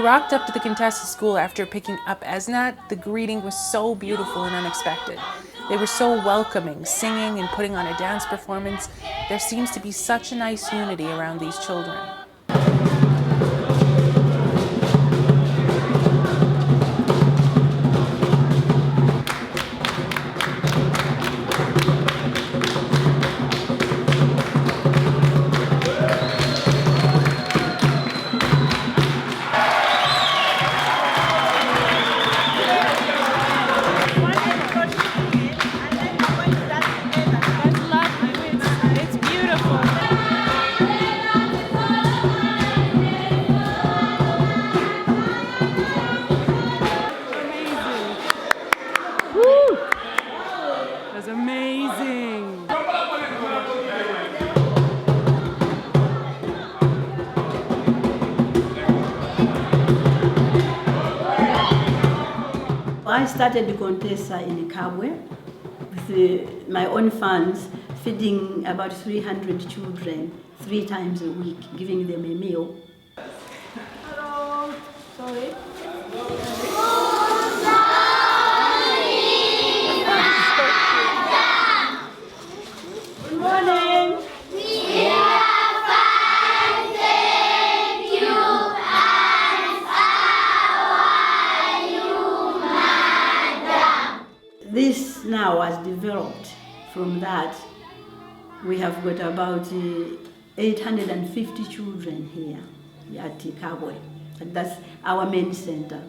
rocked up to the Contessa school after picking up Esnat, the greeting was so beautiful and unexpected. They were so welcoming, singing and putting on a dance performance. There seems to be such a nice unity around these children. I started the Contessa in Kabwe with my own funds, feeding about 300 children 3 times a week, giving them a meal. Hello, sorry. Good morning. This now has developed from that. We have got about 850 children here at Kabwe. That's our main center.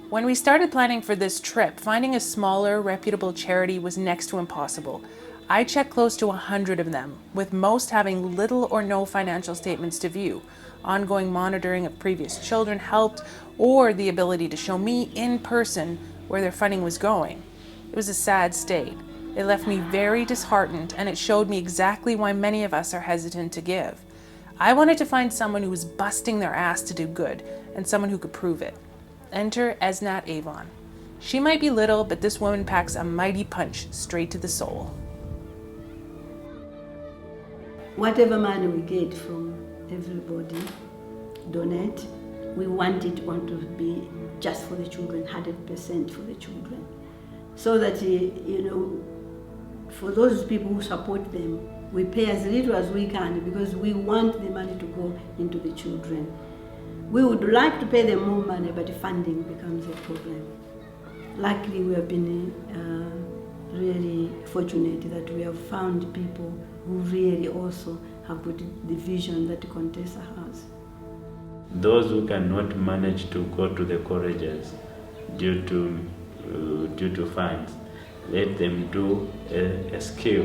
When we started planning for this trip, finding a smaller, reputable charity was next to impossible. I checked close to 100 of them, with most having little or no financial statements to view. Ongoing monitoring of previous children helped, or the ability to show me in person where their funding was going. It was a sad state. It left me very disheartened, and it showed me exactly why many of us are hesitant to give. I wanted to find someone who was busting their ass to do good, and someone who could prove it. Enter Esnat Avon. She might be little, but this woman packs a mighty punch straight to the soul. Whatever money we get from everybody, donate, we want it all to be just for the children, 100% for the children. So that, for those people who support them, we pay as little as we can because we want the money to go into the children. We would like to pay them more money, but funding becomes a problem. Luckily, we have been really fortunate that we have found people who really also have got the vision that Contessa has. Those who cannot manage to go to the colleges due to funds, let them do a skill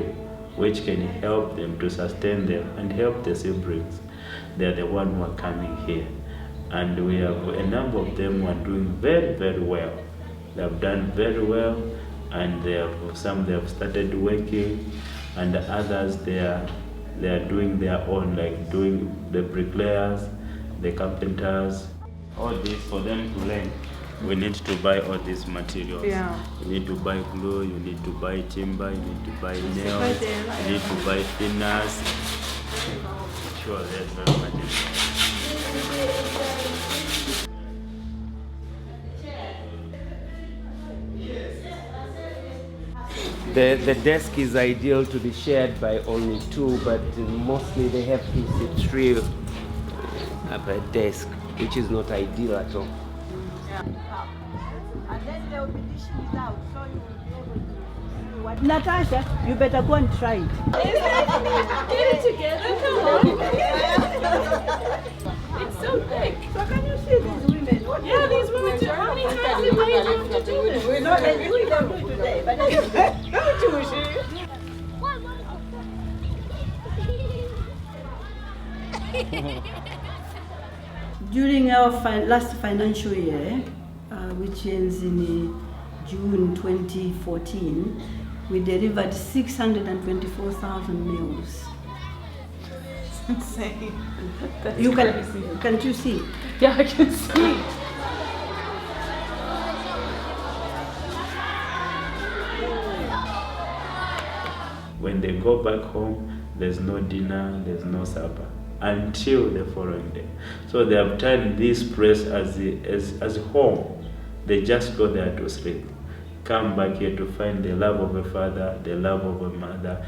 which can help them to sustain them and help the siblings. They are the ones who are coming here. And we have a number of them who are doing very, very well. They have done very well, and they have started working, and the others they are doing their own, like doing the bricklayers, the carpenters. All this for them to learn. We need to buy all these materials. Yeah. You need to buy glue, you need to buy timber, you need to buy nails, you need to buy thinners. Sure, there's very much. The desk is ideal to be shared by only 2, but mostly they have to sit 3 at a desk, which is not ideal at all. Yeah. And then they will be dishing it out, so you will be able to see what. Natasha, you better go and try it. Get it together, come on. It's so thick. So can you see these women? Yeah, these women do. How many times a day do you have to do this? We don't do it today, but during our last financial year, which ends in June 2014, we delivered 624,000 meals. It's insane. That's you crazy. Can't you see? Yeah, I can see. When they go back home, there's no dinner, there's no supper. until the following day. So they have turned this place as home. They just go there to sleep. Come back here to find the love of a father, the love of a mother.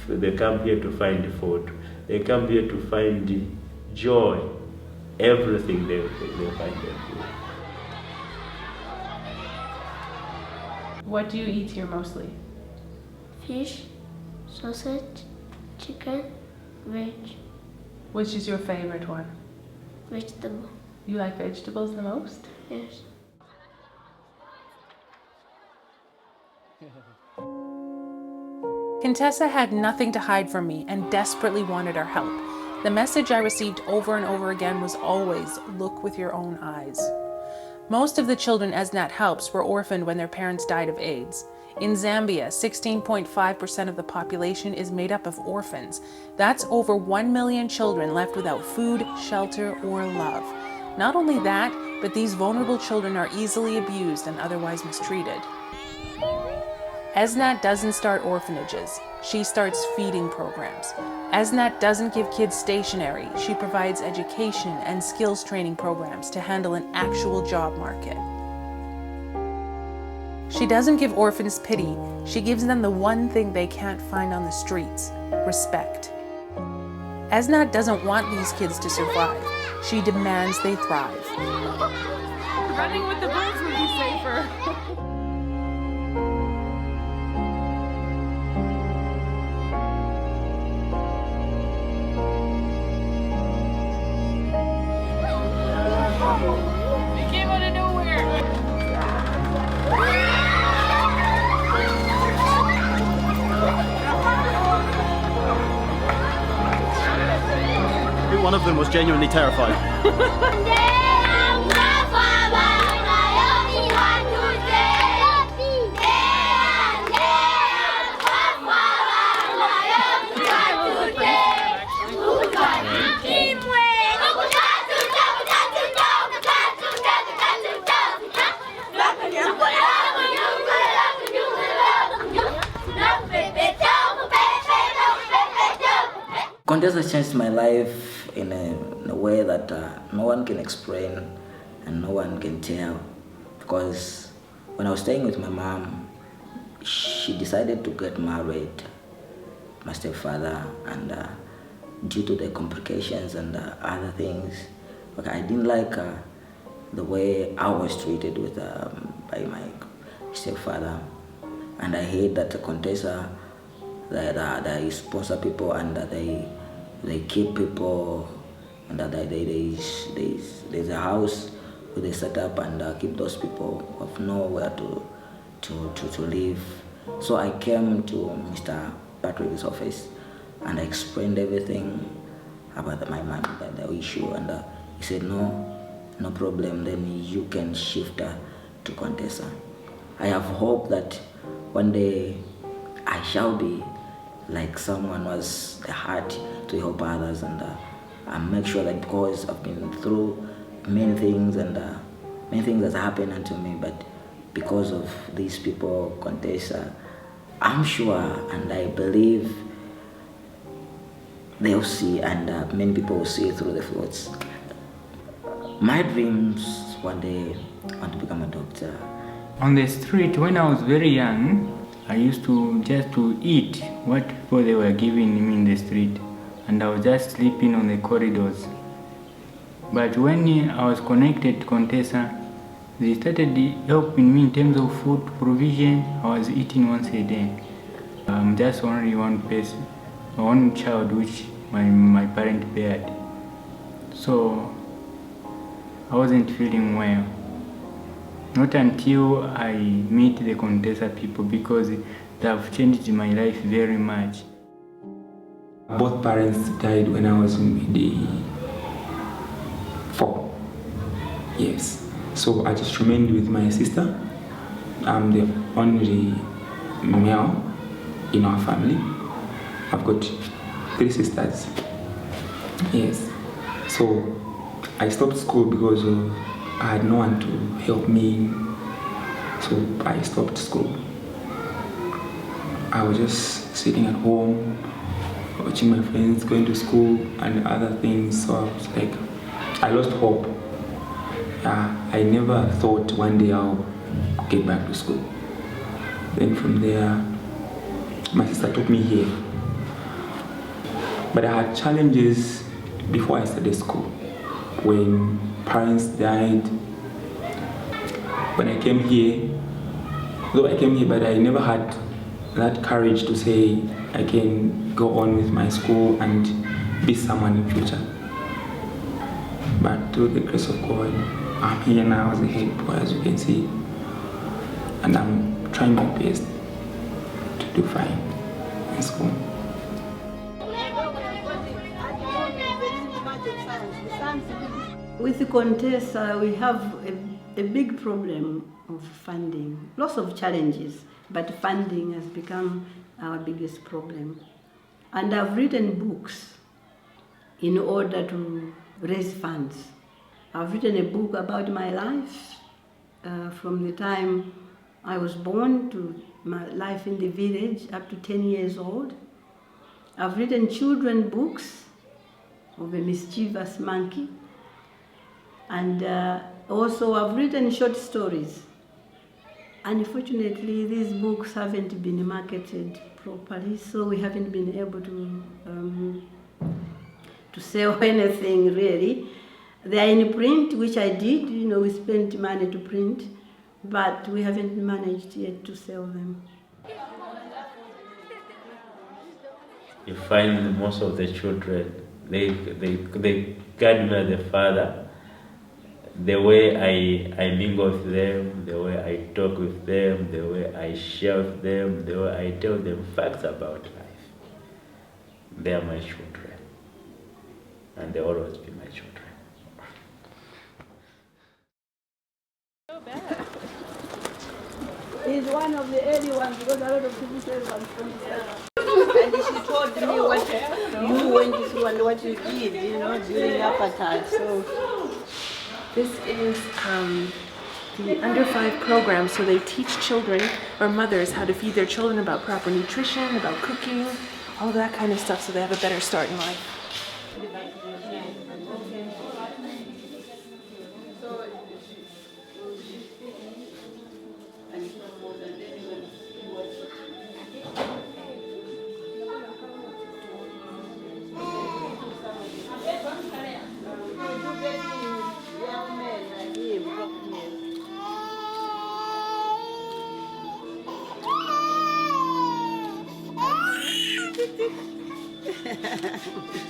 They come here to find food. They come here to find joy. Everything they find there. What do you eat here mostly? Fish, sausage, chicken, veg, Which is your favorite one? vegetable. You like vegetables the most? Yes. Contessa had nothing to hide from me and desperately wanted our help. The message I received over and over again was always, look with your own eyes. Most of the children ESNAT helps were orphaned when their parents died of AIDS. In Zambia, 16.5% of the population is made up of orphans. That's over 1 million children left without food, shelter, or love. Not only that, but these vulnerable children are easily abused and otherwise mistreated. ESNAT doesn't start orphanages. She starts feeding programs. ESNAT doesn't give kids stationery. She provides education and skills training programs to handle an actual job market. She doesn't give orphans pity. She gives them the one thing they can't find on the streets: respect. ESNAT doesn't want these kids to survive. She demands they thrive. Running with the birds would be safer. They came out of nowhere. I think one of them was genuinely terrified. Contessa changed my life in a way that no one can explain and no one can tell. Because when I was staying with my mom, she decided to get married, my stepfather, and due to the complications and other things, I didn't like the way I was treated with by my stepfather, and I hate that Contessa that they sponsor people and that they keep people, and that there's a house where they set up and keep those people of nowhere to live. So I came to Mr. Patrick's office and I explained everything about the issue, and he said no problem, then you can shift to Contessa. I have hope that one day I shall be like someone was the heart to help others, and make sure that, because I've been through many things and many things that happened unto me, but because of these people, Contessa, I'm sure and I believe they'll see, and many people will see through the fruits. My dreams one day, I want to become a doctor. On the street, when I was very young, I used to just to eat what people they were giving me in the street, and I was just sleeping on the corridors. But when I was connected to Contessa, they started helping me in terms of food provision. I was eating once a day. I'm just only one person, one child which my parent beared. So I wasn't feeling well. Not until I meet the Contessa people, because they have changed my life very much. Both parents died when I was maybe 4. Yes. So I just remained with my sister. I'm the only male in our family. I've got 3 sisters. Yes. So I stopped school because I had no one to help me. So I stopped school. I was just sitting at home, watching my friends going to school and other things. So I was like, I lost hope. I never thought one day I'll get back to school. Then from there, my sister took me here. But I had challenges before I started school. When parents died, when I came here, though I came here, but I never had that courage to say I can go on with my school and be someone in future. But through the grace of God, I'm here now as a head boy, as you can see, and I'm trying my best to do fine in school. With the Contessa, we have a big problem of funding, lots of challenges, but funding has become our biggest problem. And I've written books in order to raise funds. I've written a book about my life from the time I was born to my life in the village up to 10 years old. I've written children books of a mischievous monkey. And also I've written short stories. Unfortunately, these books haven't been marketed properly, so we haven't been able to sell anything really. They are in print, which I did, we spent money to print, but we haven't managed yet to sell them. You find most of the children, they guide me as a father. The way I mingle with them, the way I talk with them, the way I share with them, the way I tell them facts about life. They are my children, and they'll always be my children. He's one of the early ones because a lot of people say I'm from and she told me what you went through and what you did, during apartheid. So This is the Under 5 program, so they teach children or mothers how to feed their children about proper nutrition, about cooking, all of that kind of stuff, so they have a better start in life.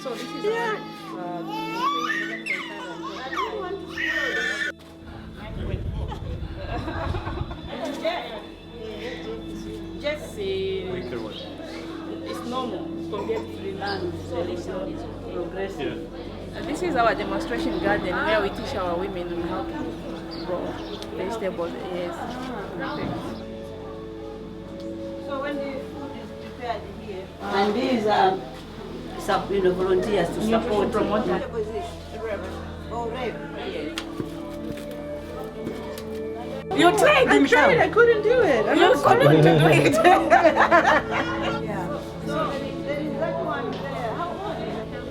So this is just it's normal compared to the land, so it's progressive. This is our demonstration garden where we teach our women on how to grow vegetables. Yes. Perfect. So when the food is prepared here, and these are volunteers to support promoter. Oh, Reb. Yes. You tried, I tried, I couldn't do it. I'm not going to do it. Yeah. So there is that one there. How old is it?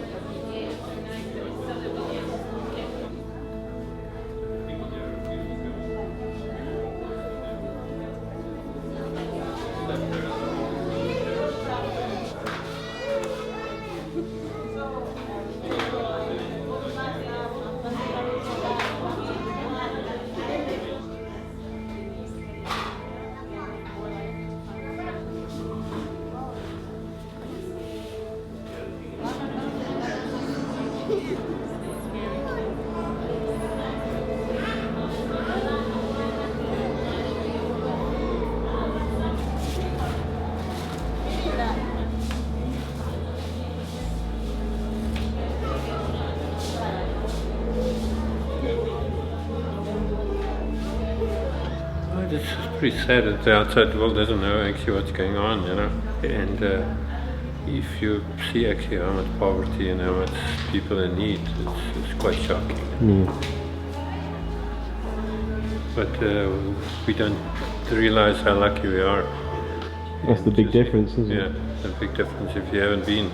It's pretty sad that the outside world doesn't know actually what's going on, and if you see actually how much poverty and how much people in need, it's quite shocking. But we don't realize how lucky we are. That's the big difference, isn't it? Yeah, the big difference. If you haven't been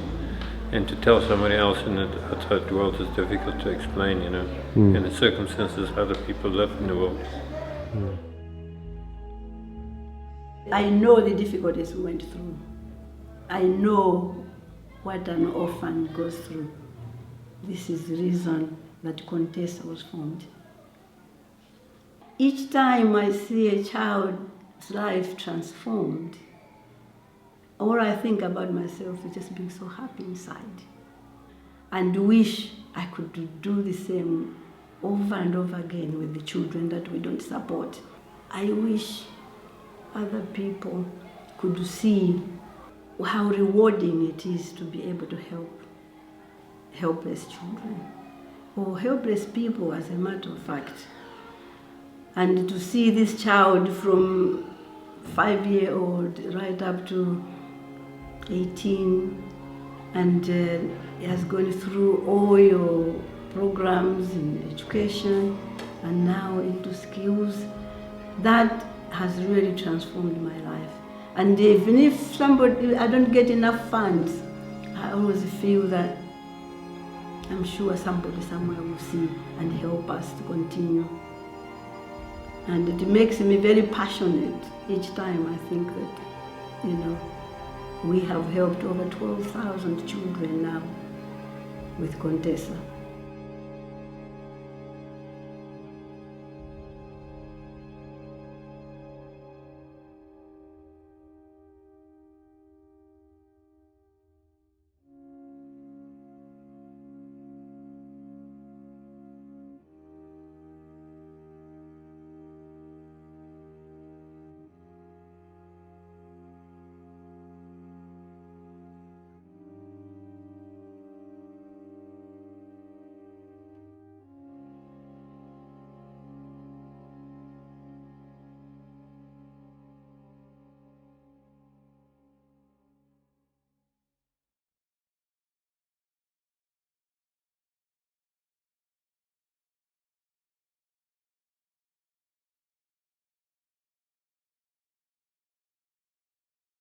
And to tell somebody else in the outside world is difficult to explain, you know, in the circumstances other people live in the world. I know the difficulties we went through. I know what an orphan goes through. This is the reason that Contessa was formed. Each time I see a child's life transformed, all I think about myself is just being so happy inside and wish I could do the same over and over again with the children that we don't support. I wish other people could see how rewarding it is to be able to help helpless children or helpless people, as a matter of fact. And to see this child from 5-year-old right up to 18, and he has gone through all your programs in education and now into skills, that has really transformed my life. And even if I don't get enough funds, I always feel that I'm sure somebody somewhere will see and help us to continue. And it makes me very passionate each time I think that, you know, we have helped over 12,000 children now with Contessa.